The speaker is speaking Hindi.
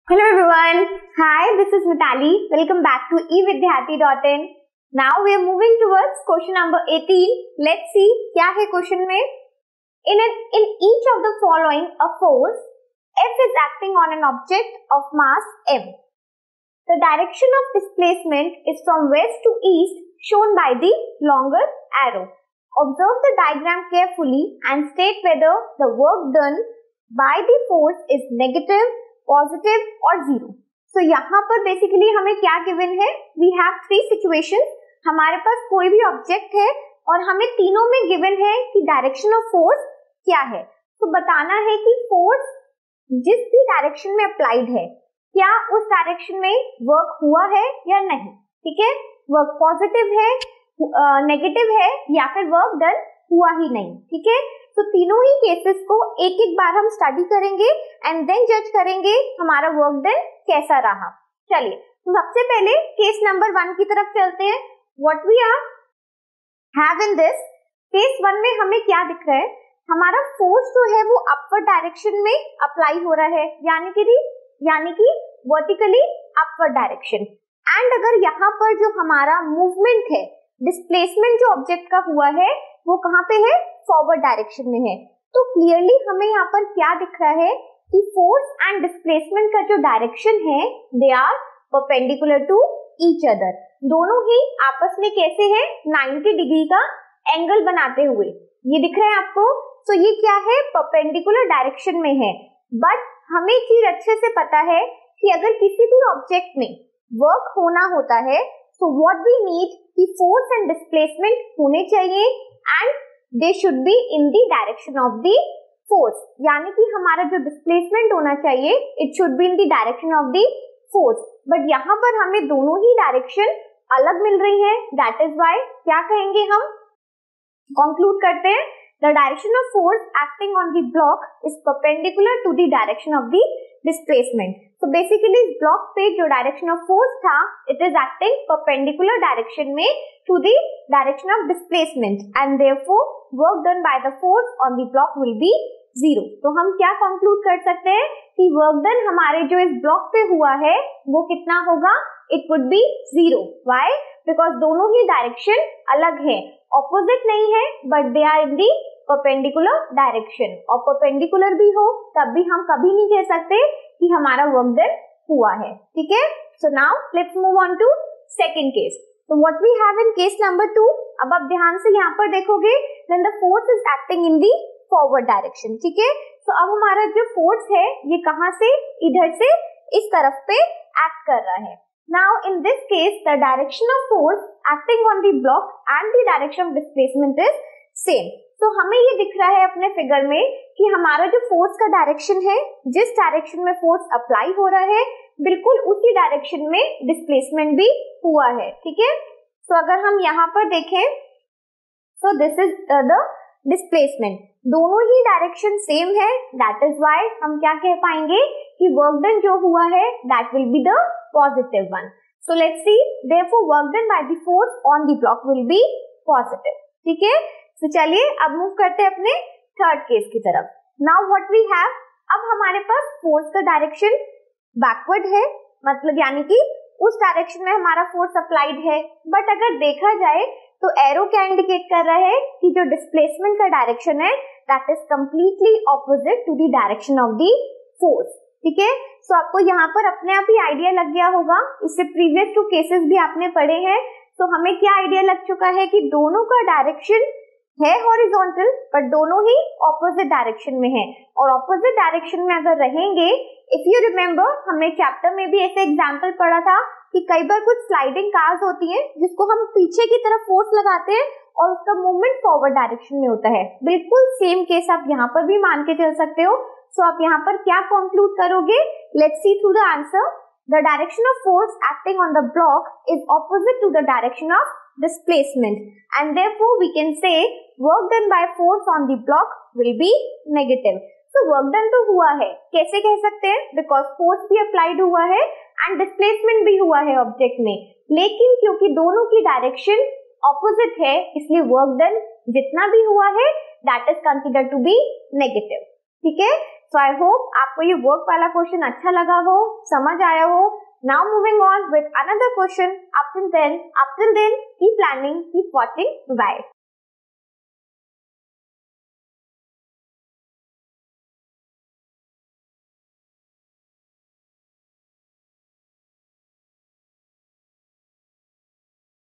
Hello everyone. Hi, this is Mitali. Welcome back to evidyarthi.in. Now we are moving towards question number 18. Let's see क्या है question में. In each of the following, a force F is acting on an object of mass m. The direction of displacement is from west to east shown by the longer arrow. Observe the diagram carefully and state whether the work done by the force is negative, positive और जीरो. तो यहाँ पर बेसिकली हमें क्या गिवन है? We have three situations. हमारे पास कोई भी ऑब्जेक्ट है और हमें तीनों में गिवन है कि डायरेक्शन ऑफ फोर्स क्या है. तो बताना है कि फोर्स जिस भी डायरेक्शन में अप्लाइड है क्या उस डायरेक्शन में वर्क हुआ है या नहीं. ठीक है, वर्क पॉजिटिव है, नेगेटिव है या फिर वर्क डन हुआ ही नहीं. ठीक है, तो तीनों ही केसेस को एक एक बार हम स्टडी करेंगे एंड देन जज करेंगे हमारा वर्क डन कैसा रहा. चलिए, तो सबसे पहले केस नंबर 1 की तरफ चलते हैं. What we are have in this case 1 में हमें क्या दिख रहा है? हमारा फोर्स जो है वो अपवर्ड डायरेक्शन में अप्लाई हो रहा है, यानी कि वर्टिकली अपवर्ड डायरेक्शन. एंड अगर यहाँ पर जो हमारा मूवमेंट है, डिस्प्लेसमेंट जो ऑब्जेक्ट का हुआ है वो कहाँ पे है? फॉरवर्ड डायरेक्शन में है. तो क्लियरली हमें यहाँ पर क्या दिख रहा है कि फोर्स एंड डिस्प्लेसमेंट का जो डायरेक्शन है they are perpendicular to each other. दोनों ही आपस में कैसे है? 90 डिग्री का एंगल बनाते हुए. ये दिख रहा है आपको? तो ये क्या है? परपेंडिकुलर डायरेक्शन में है. बट हमें चीज अच्छे से पता है कि अगर किसी भी ऑब्जेक्ट में वर्क होना होता है तो व्हाट वी नीड कि फोर्स एंड डिस्प्लेसमेंट होने चाहिए and they should be in the direction of the force. यानी कि हमारा जो डिस्प्लेसमेंट होना चाहिए it should be in the direction of the force. But यहाँ पर हमें दोनों ही डायरेक्शन अलग मिल रही है. दैट इज व्हाई क्या कहेंगे हम? कंक्लूड करते हैं the direction of force acting on the block is perpendicular to the direction of the displacement. तो बेसिकली इस ब्लॉक पे जो डायरेक्शन ऑफ फोर्स था it is acting perpendicular direction में to the direction of displacement and therefore work done by the force on the block will be zero. तो हम क्या कंक्लूड कर सकते हैं कि वर्क डन हमारे जो इस ब्लॉक पे हुआ है वो कितना होगा? It would be zero. Why? Because दोनों ही डायरेक्शन अलग है, ऑपोजिट नहीं है but they are in the perpendicular direction. और परपेंडिकुलर भी हो तब भी हम कभी नहीं कह सकते कि हमारा वर्क डन हुआ है. ठीक है, so now let's move on to second case. तो what we have in case number 2. अब आप ध्यान से यहाँ पर देखोगे then the force is acting in the forward direction. ठीक है, तो अब हमारा जो फोर्स है ये कहाँ से? इधर से इस तरफ पे एक्ट कर रहा है. Now in this case the direction of force acting on the block and the direction of displacement is same. तो हमें ये दिख रहा है अपने फिगर में कि हमारा जो फोर्स का डायरेक्शन है, जिस डायरेक्शन में फोर्स अप्लाई हो रहा है बिल्कुल उसी डायरेक्शन में डिस्प्लेसमेंट भी हुआ है. ठीक है, तो अगर हम यहाँ पर देखें तो दिस इज द डिस्प्लेसमेंट. दोनों ही डायरेक्शन सेम है. दैट इज व्हाई हम क्या कह पाएंगे कि वर्क डन जो हुआ है that will be the positive one. So let's see therefore work done by the force on the block will B positive. ठीक है, तो चलिए अब मूव करते हैं अपने थर्ड केस की तरफ. नाउ व्हाट वी हैव, अब हमारे पास फोर्स का डायरेक्शन बैकवर्ड है, मतलब यानी कि उस डायरेक्शन में हमारा फोर्स अप्लाइड है. बट अगर देखा जाए तो एरो क्या इंडिकेट कर रहा है कि जो डिस्प्लेसमेंट का डायरेक्शन है that is completely opposite to the direction of the force. ठीक है, सो आपको यहाँ पर अपने आप ही आइडिया लग गया होगा, इससे प्रीवियस 2 केसेस भी आपने पढ़े हैं. तो हमें क्या आइडिया लग चुका है कि दोनों का डायरेक्शन है हॉरिजॉन्टल बट दोनों ही ऑपोजिट डायरेक्शन में है. और ऑपोजिट डायरेक्शन में अगर रहेंगे, इफ यू रिमेम्बर हमने चैप्टर में भी ऐसे एग्जांपल पढ़ा था कि कई बार कुछ स्लाइडिंग कार्स होती हैं जिसको हम पीछे की तरफ फोर्स लगाते हैं और उसका मूवमेंट फॉरवर्ड डायरेक्शन में होता है. बिल्कुल सेम केस आप यहाँ पर भी मान के चल सकते हो. सो आप यहाँ पर क्या कंक्लूड करोगे? Let's see through the answer. The direction of force acting on the block is opposite to the direction of displacement and therefore we can say work done by force on the block will be negative. So work done तो हुआ है, कैसे कह सकते हैं? Because force भी applied हुआ है and displacement भी हुआ है ऑब्जेक्ट में, लेकिन क्योंकि दोनों की डायरेक्शन ऑपोजिट है इसलिए वर्क डन जितना भी हुआ है that is considered to be negative. ठीक है, So I hope आपको ये वर्क वाला क्वेश्चन अच्छा लगा हो, समझ आया हो. Now moving on with another question. Up till then, keep planning, keep watching. Bye.